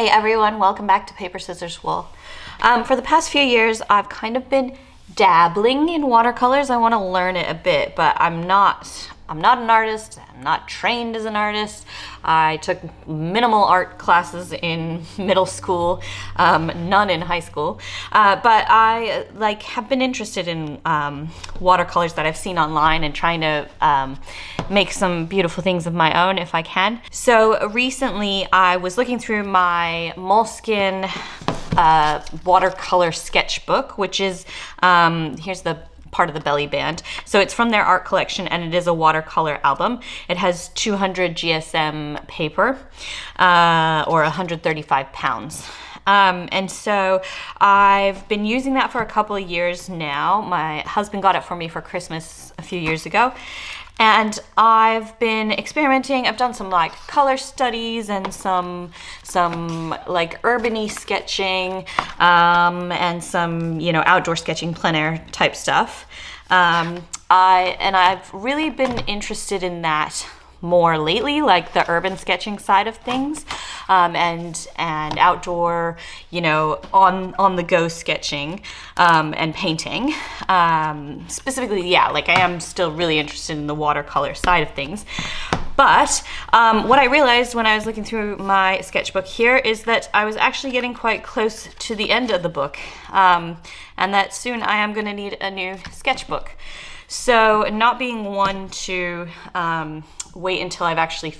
Hey everyone, welcome back to Paper, Scissors, Wool. For the past few years, I've kind of been dabbling in watercolors. I want to learn it a bit, but I'm not an artist. I'm not trained as an artist. I took minimal art classes in middle school, none in high school. But I have been interested in watercolors that I've seen online and trying to make some beautiful things of my own if I can. So recently I was looking through my Moleskine watercolor sketchbook, which is, here's the part of the belly band. So it's from their art collection and it is a watercolor album. It has 200 GSM paper, or 135 pounds. And so I've been using that for a couple of years now. My husband got it for me for Christmas a few years ago. And I've been experimenting. I've done some like color studies and some like urban-y sketching, and some, outdoor sketching, plein air type stuff. I've really been interested in that more lately, like the urban sketching side of things, and outdoor, on the go sketching, and painting. Specifically, I am still really interested in the watercolor side of things. But what I realized when I was looking through my sketchbook here is that I was actually getting quite close to the end of the book, and that soon I am going to need a new sketchbook. So not being one to wait until I've actually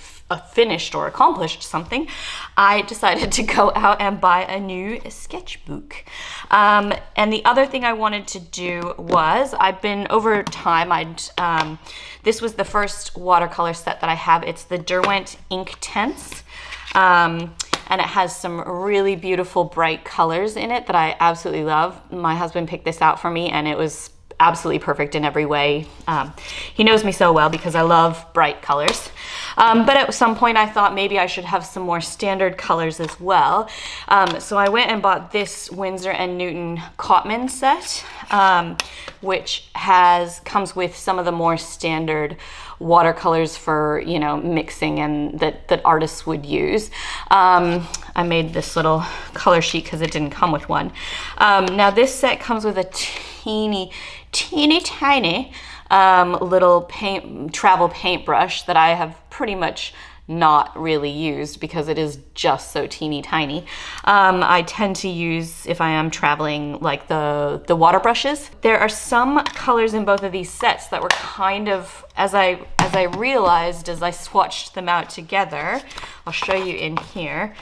finished or accomplished something, I decided to go out and buy a new sketchbook. And the other thing I wanted to do was, over time, this was the first watercolor set that I have. It's the Derwent Inktense. And it has some really beautiful bright colors in it that I absolutely love. My husband picked this out for me and it was absolutely perfect in every way. He knows me so well because I love bright colors. But at some point I thought maybe I should have some more standard colors as well. So I went and bought this Winsor & Newton Cotman set, which comes with some of the more standard watercolors for, mixing and that artists would use. I made this little color sheet because it didn't come with one. Now this set comes with a teeny tiny little travel paintbrush that I have pretty much not really used because it is just so teeny tiny. I tend to use, if I am traveling, like the water brushes. There are some colors in both of these sets that were kind of, as I realized as I swatched them out together, I'll show you in here.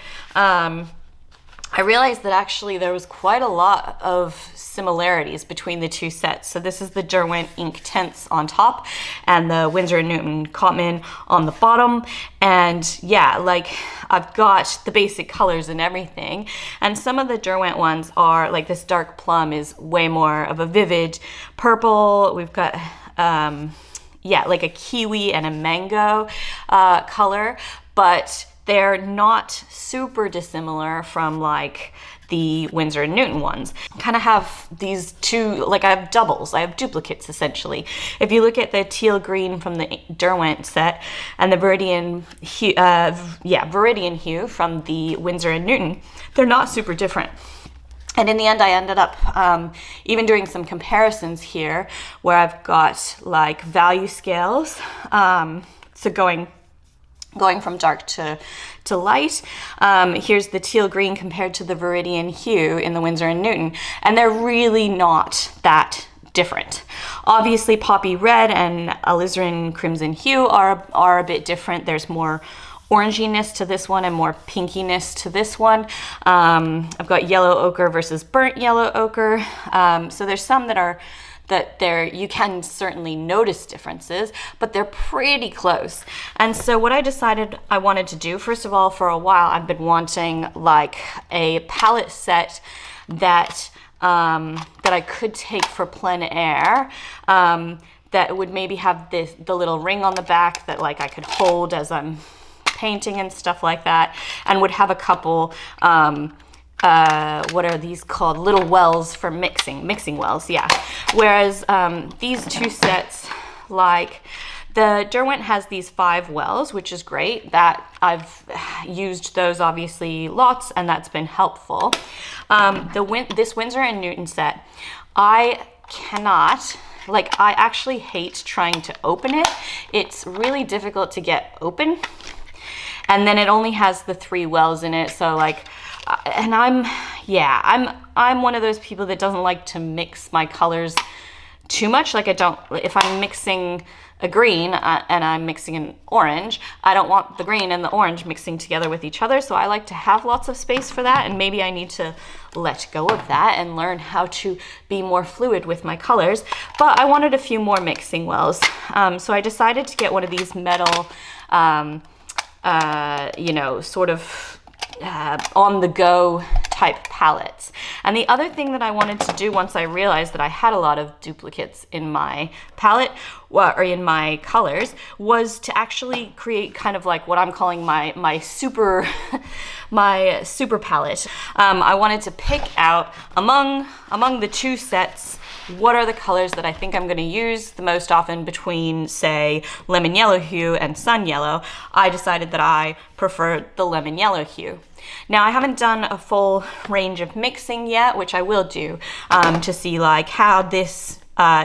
I realized that actually there was quite a lot of similarities between the two sets. So this is the Derwent Inktense on top and the Winsor & Newton Cotman on the bottom. And I've got the basic colors and everything. And some of the Derwent ones are like this dark plum is way more of a vivid purple. We've got like a kiwi and a mango color, but they're not super dissimilar from like the Winsor & Newton ones. I kind of have these two, I have doubles, I have duplicates essentially. If you look at the teal green from the Derwent set and the Viridian hue from the Winsor & Newton, they're not super different. And in the end, I ended up even doing some comparisons here where I've got like value scales. So going from dark to light. Here's the teal green compared to the Viridian hue in the Winsor & Newton, and they're really not that different. Obviously, poppy red and alizarin crimson hue are a bit different. There's more oranginess to this one and more pinkiness to this one. I've got yellow ochre versus burnt yellow ochre. So there's some that you can certainly notice differences, but they're pretty close. And so what I decided I wanted to do, first of all, for a while, I've been wanting like a palette set that I could take for plein air, that would maybe have the little ring on the back that like I could hold as I'm painting and stuff like that, and would have a couple what are these called? Little wells for mixing wells, yeah. Whereas these two sets, The Derwent has these 5 wells, which is great. That I've used those obviously lots, and that's been helpful. This Winsor & Newton set, I cannot, like, I actually hate trying to open it. It's really difficult to get open. And then it only has the 3 wells in it, so like, and I'm one of those people that doesn't like to mix my colors too much. Like, if I'm mixing a green and I'm mixing an orange, I don't want the green and the orange mixing together with each other, so I like to have lots of space for that, and maybe I need to let go of that and learn how to be more fluid with my colors. But I wanted a few more mixing wells, so I decided to get one of these metal sort of on-the-go type palettes. And the other thing that I wanted to do once I realized that I had a lot of duplicates in my palette, or in my colors, was to actually create kind of like what I'm calling my super my super palette. I wanted to pick out among the 2 sets, what are the colors that I think I'm going to use the most often between, say, lemon yellow hue and sun yellow. I decided that I prefer the lemon yellow hue. Now, I haven't done a full range of mixing yet, which I will do, to see like how this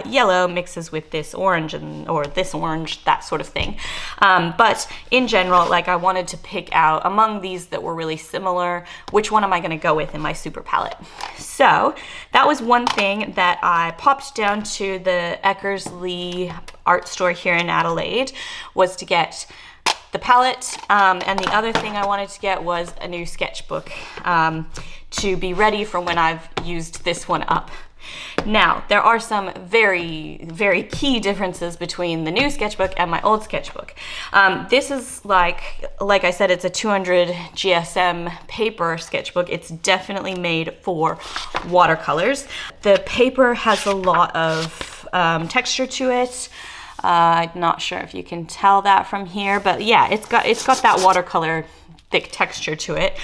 yellow mixes with this orange or this orange, that sort of thing. But in general, like, I wanted to pick out among these that were really similar, which one am I going to go with in my super palette. So that was one thing that I popped down to the Eckersley art store here in Adelaide, was to get the palette, and the other thing I wanted to get was a new sketchbook to be ready for when I've used this one up. Now, there are some very, very key differences between the new sketchbook and my old sketchbook. This is like I said, it's a 200 GSM paper sketchbook. It's definitely made for watercolors. The paper has a lot of texture to it. I'm not sure if you can tell that from here, but yeah, it's got that watercolor thick texture to it,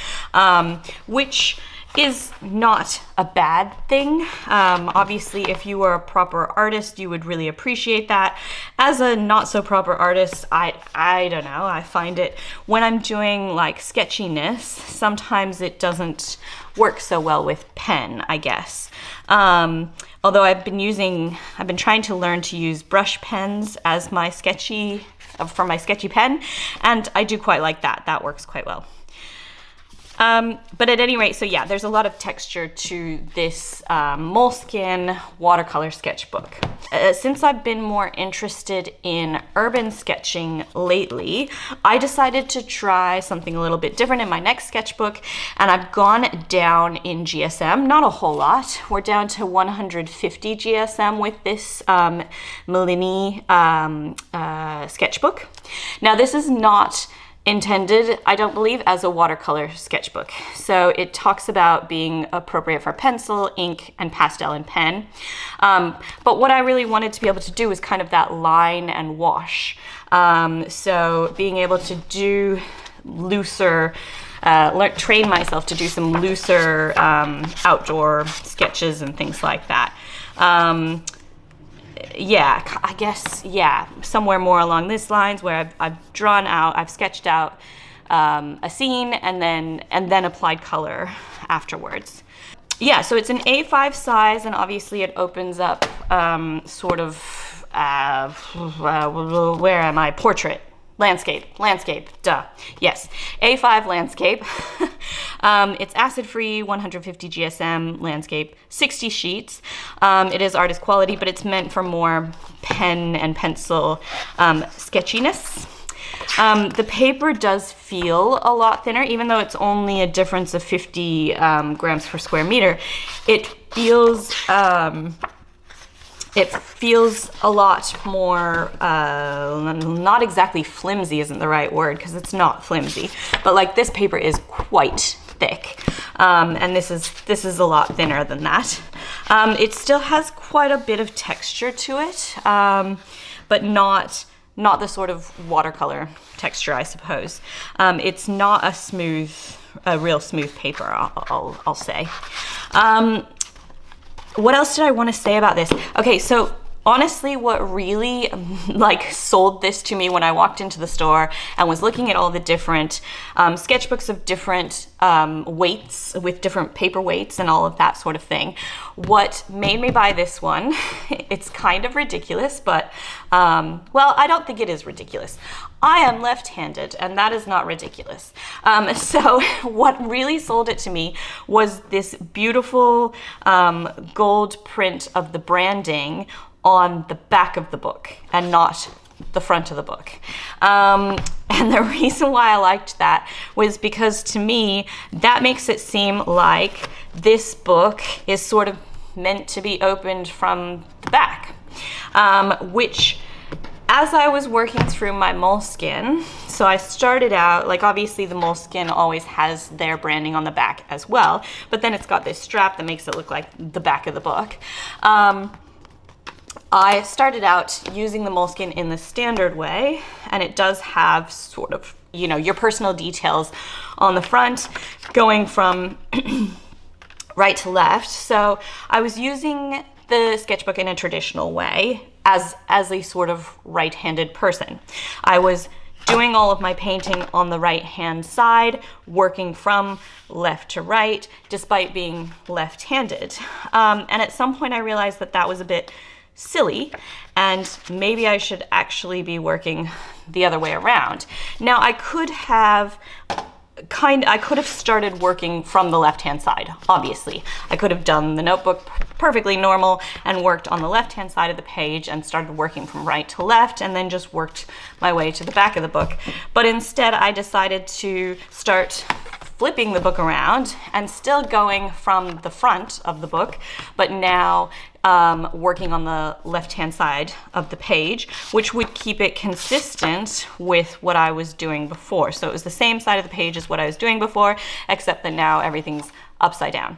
which is not a bad thing. Obviously, if you were a proper artist, you would really appreciate that. As a not so proper artist, I don't know, I find it, when I'm doing like sketchiness, sometimes it doesn't work so well with pen, I guess. Although I've been trying to learn to use brush pens as for my sketchy pen, and I do quite like that. That works quite well. But at any rate, so yeah, there's a lot of texture to this moleskin watercolor sketchbook. Since I've been more interested in urban sketching lately, I decided to try something a little bit different in my next sketchbook, and I've gone down in GSM, not a whole lot. We're down to 150 GSM with this milini sketchbook. Now, this is not intended, I don't believe, as a watercolor sketchbook. So it talks about being appropriate for pencil, ink, and pastel and pen. But what I really wanted to be able to do was kind of that line and wash. So being able to do looser, train myself to do some looser outdoor sketches and things like that. Yeah, I guess, yeah, somewhere more along these lines, where I've sketched out a scene and then applied color afterwards. Yeah, so it's an A5 size, and obviously it opens up sort of, where am I? Portrait. Landscape, duh. Yes, A5 landscape. It's acid-free, 150 GSM landscape, 60 sheets. It is artist quality, but it's meant for more pen and pencil sketchiness. The paper does feel a lot thinner, even though it's only a difference of 50 grams per square meter. It feels a lot more, not exactly flimsy isn't the right word, because it's not flimsy, but like this paper is quite thick, and this is a lot thinner than that. It still has quite a bit of texture to it, but not the sort of watercolor texture, I suppose. It's not a real smooth paper, I'll say. What else did I want to say about this? Okay, so honestly, what really like sold this to me when I walked into the store and was looking at all the different sketchbooks of different weights, with different paper weights and all of that sort of thing. What made me buy this one, it's kind of ridiculous, but well, I don't think it is ridiculous. I am left-handed, and that is not ridiculous. So what really sold it to me was this beautiful gold print of the branding on the back of the book and not the front of the book. And the reason why I liked that was because, to me, that makes it seem like this book is sort of meant to be opened from the back, which, as I was working through my moleskin, so I started out, like, obviously the moleskin always has their branding on the back as well, but then it's got this strap that makes it look like the back of the book. I started out using the moleskin in the standard way, and it does have sort of, you know, your personal details on the front going from right to left. So I was using the sketchbook in a traditional way as a sort of right-handed person. I was doing all of my painting on the right-hand side, working from left to right, despite being left-handed. And at some point I realized that that was a bit silly, and maybe I should actually be working the other way around. Now, I could have started working from the left-hand side, obviously. I could have done the notebook perfectly normal and worked on the left-hand side of the page and started working from right to left and then just worked my way to the back of the book. But instead, I decided to start flipping the book around and still going from the front of the book, but now working on the left-hand side of the page, which would keep it consistent with what I was doing before. So it was the same side of the page as what I was doing before, except that now everything's upside down.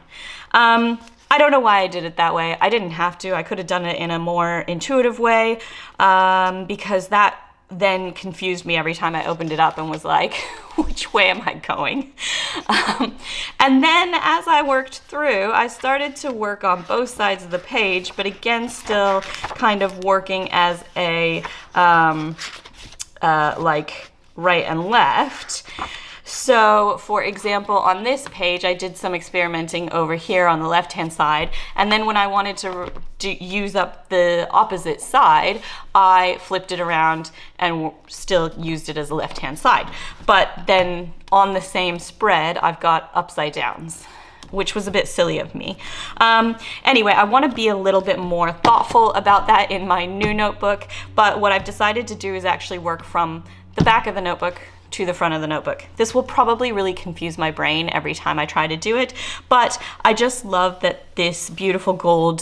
I don't know why I did it that way. I didn't have to. I could have done it in a more intuitive way, because that then confused me every time I opened it up and was like, which way am I going? And then as I worked through, I started to work on both sides of the page, but again, still kind of working as a like right and left. So, for example, on this page, I did some experimenting over here on the left-hand side, and then when I wanted to use up the opposite side, I flipped it around and still used it as a left-hand side. But then on the same spread, I've got upside downs, which was a bit silly of me. Anyway, I want to be a little bit more thoughtful about that in my new notebook, but what I've decided to do is actually work from the back of the notebook to the front of the notebook. This will probably really confuse my brain every time I try to do it, but I just love that this beautiful gold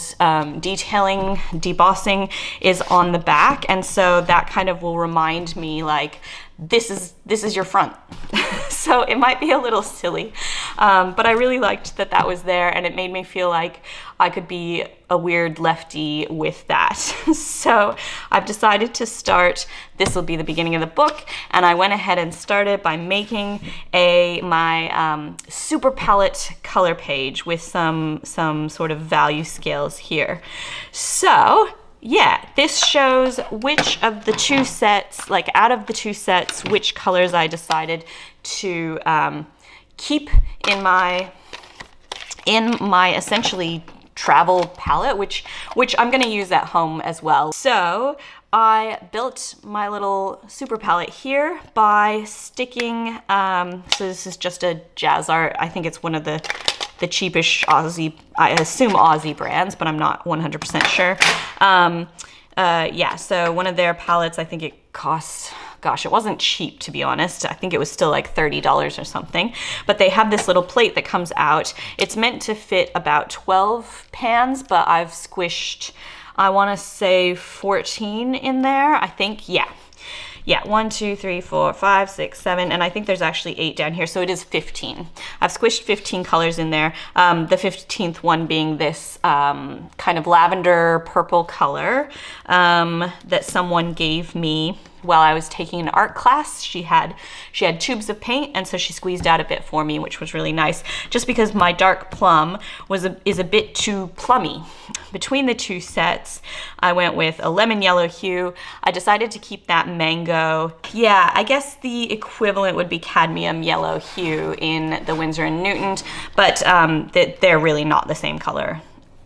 detailing, debossing is on the back, and so that kind of will remind me, like, this is your front. So it might be a little silly, but I really liked that that was there, and it made me feel like I could be a weird lefty with that. So I've decided to start, this will be the beginning of the book, and I went ahead and started by making my super palette color page with some sort of value scales here. So yeah, this shows which of the two sets, like out of the two sets, which colors I decided to keep in my essentially travel palette, which I'm gonna use at home as well. So I built my little super palette here by sticking, so this is just a Jazz Art. I think it's one of the cheapish Aussie, I assume Aussie brands, but I'm not 100% sure. Yeah, so one of their palettes, I think it costs, gosh, it wasn't cheap, to be honest. I think it was still like $30 or something. But they have this little plate that comes out. It's meant to fit about 12 pans, but I've squished, I want to say 14 in there, I think. Yeah, 1, 2, 3, 4, 5, 6, 7, and I think there's actually 8 down here, so it is 15. I've squished 15 colors in there, the 15th one being this kind of lavender purple color that someone gave me while I was taking an art class. She had tubes of paint, and so she squeezed out a bit for me, which was really nice, just because my dark plum is a bit too plummy. Between the two sets, I went with a lemon yellow hue. I decided to keep that mango. Yeah, I guess the equivalent would be cadmium yellow hue in the Winsor & Newton, but they're really not the same color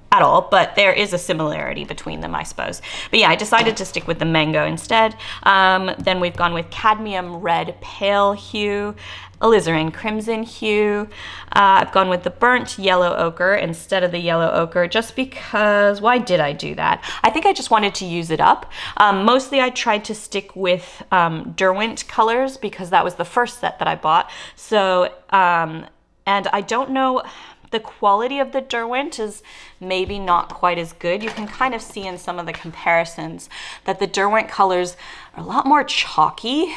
at all, but there is a similarity between them, I suppose. But yeah, I decided to stick with the mango instead. Then we've gone with cadmium red pale hue, alizarin crimson hue. I've gone with the burnt yellow ochre instead of the yellow ochre, just because, why did I do that? I think I just wanted to use it up. Mostly I tried to stick with Derwent colors because that was the first set that I bought. So, and I don't know, the quality of the Derwent is maybe not quite as good. You can kind of see in some of the comparisons that the Derwent colors are a lot more chalky.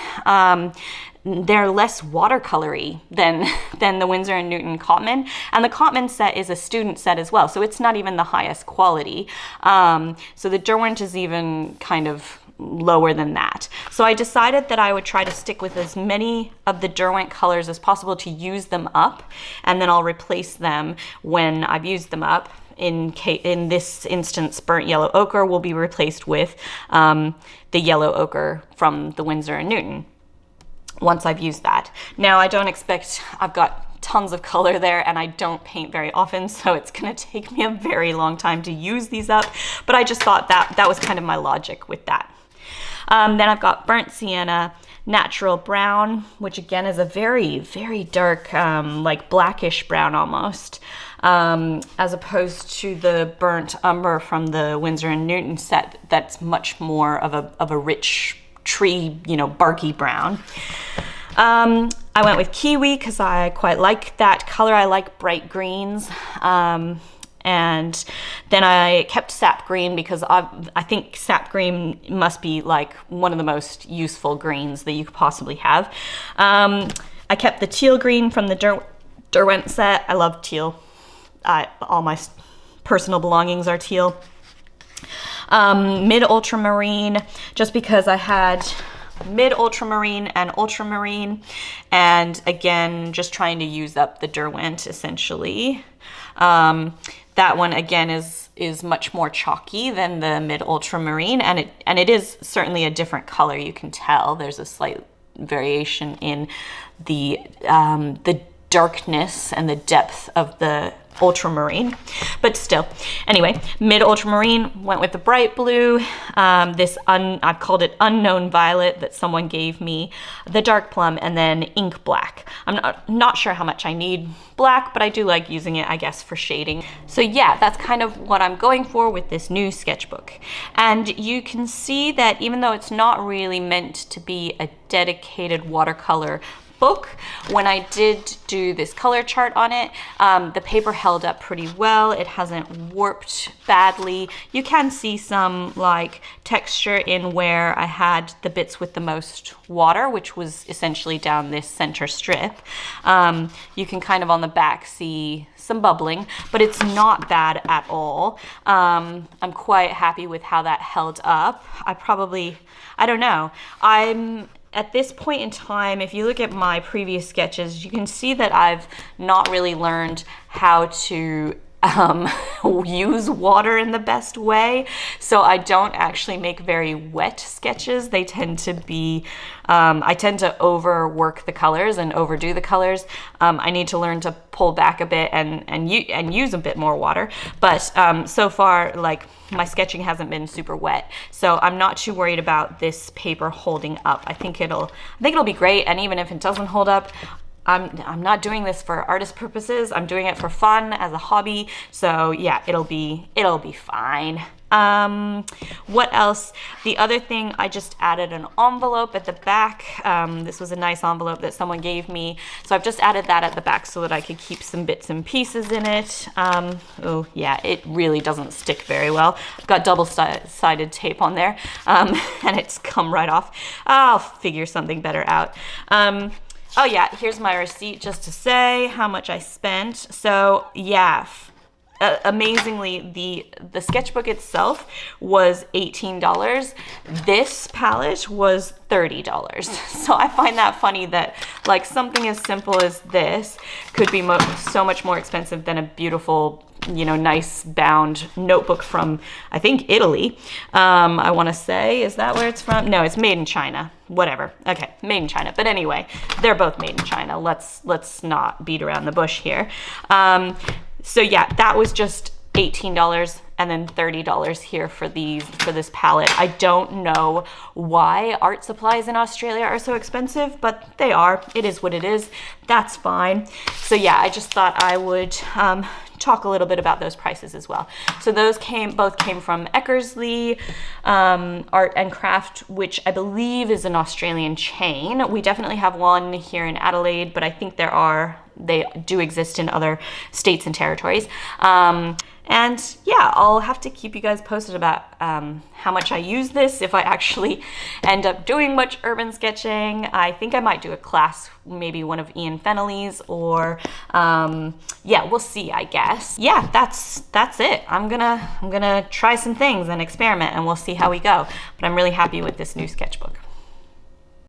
They're less watercolory than the Winsor & Newton Cotman. And the Cotman set is a student set as well, so it's not even the highest quality. So the Derwent is even kind of lower than that. So I decided that I would try to stick with as many of the Derwent colors as possible to use them up, and then I'll replace them when I've used them up. In this instance, burnt yellow ochre will be replaced with the yellow ochre from the Winsor & Newton once I've used that. Now, I don't expect, I've got tons of color there and I don't paint very often, so it's gonna take me a very long time to use these up, but I just thought that was kind of my logic with that. Then I've got burnt sienna, natural brown, which again is a very, very dark, like blackish brown almost, as opposed to the burnt umber from the Winsor & Newton set that's much more of a rich tree, barky brown. I went with kiwi because I quite like that color. I like bright greens. And then I kept sap green because I think sap green must be like one of the most useful greens that you could possibly have. I kept the teal green from the Derwent set. I love teal. All my personal belongings are teal. Mid ultramarine, just because I had mid ultramarine and ultramarine, and again, just trying to use up the Derwent essentially. That one again is much more chalky than the mid ultramarine, and it is certainly a different color. You can tell there's a slight variation in the darkness and the depth of the ultramarine, but still. Anyway, mid ultramarine, went with the bright blue, I've called it unknown violet that someone gave me, the dark plum, and then ink black. I'm not sure how much I need black, but I do like using it, I guess, for shading. So yeah, that's kind of what I'm going for with this new sketchbook. And you can see that even though it's not really meant to be a dedicated watercolor book, when I did do this color chart on it, the paper held up pretty well. It hasn't warped badly. You can see some like texture in where I had the bits with the most water, which was essentially down this center strip. You can kind of on the back see some bubbling, but it's not bad at all. I'm quite happy with how that held up. I don't know. At this point in time, if you look at my previous sketches, you can see that I've not really learned how to use water in the best way. So I don't actually make very wet sketches. They tend to be, I tend to overwork the colors and overdo the colors. I need to learn to pull back a bit and use a bit more water. But so far, like, my sketching hasn't been super wet. So I'm not too worried about this paper holding up. I think it'll be great. And even if it doesn't hold up, I'm not doing this for artist purposes. I'm doing it for fun as a hobby. So yeah, it'll be fine. What else? The other thing, I just added an envelope at the back. This was a nice envelope that someone gave me. So I've just added that at the back so that I could keep some bits and pieces in it. Oh yeah, it really doesn't stick very well. I've got double-sided tape on there, and it's come right off. I'll figure something better out. Oh yeah, here's my receipt just to say how much I spent. So yeah, amazingly, the sketchbook itself was $18. This palette was $30. So I find that funny that like something as simple as this could be so much more expensive than a beautiful, you know, nice bound notebook from, I think, Italy. I want to say, is that where it's from? No, it's made in China. Whatever. Okay, made in China. But anyway, they're both made in China. Let's not beat around the bush here. So yeah, that was just $18 and then $30 here for this palette. I don't know why art supplies in Australia are so expensive, but they are. It is what it is. That's fine. So yeah, I just thought I would talk a little bit about those prices as well. So those both came from Eckersley Art and Craft, which I believe is an Australian chain. We definitely have one here in Adelaide, but I think they do exist in other states and territories. And yeah, I'll have to keep you guys posted about how much I use this, if I actually end up doing much urban sketching. I think I might do a class, maybe one of Ian Fennelly's, or yeah, we'll see, I guess. Yeah, that's it. I'm gonna try some things and experiment, and we'll see how we go. But I'm really happy with this new sketchbook.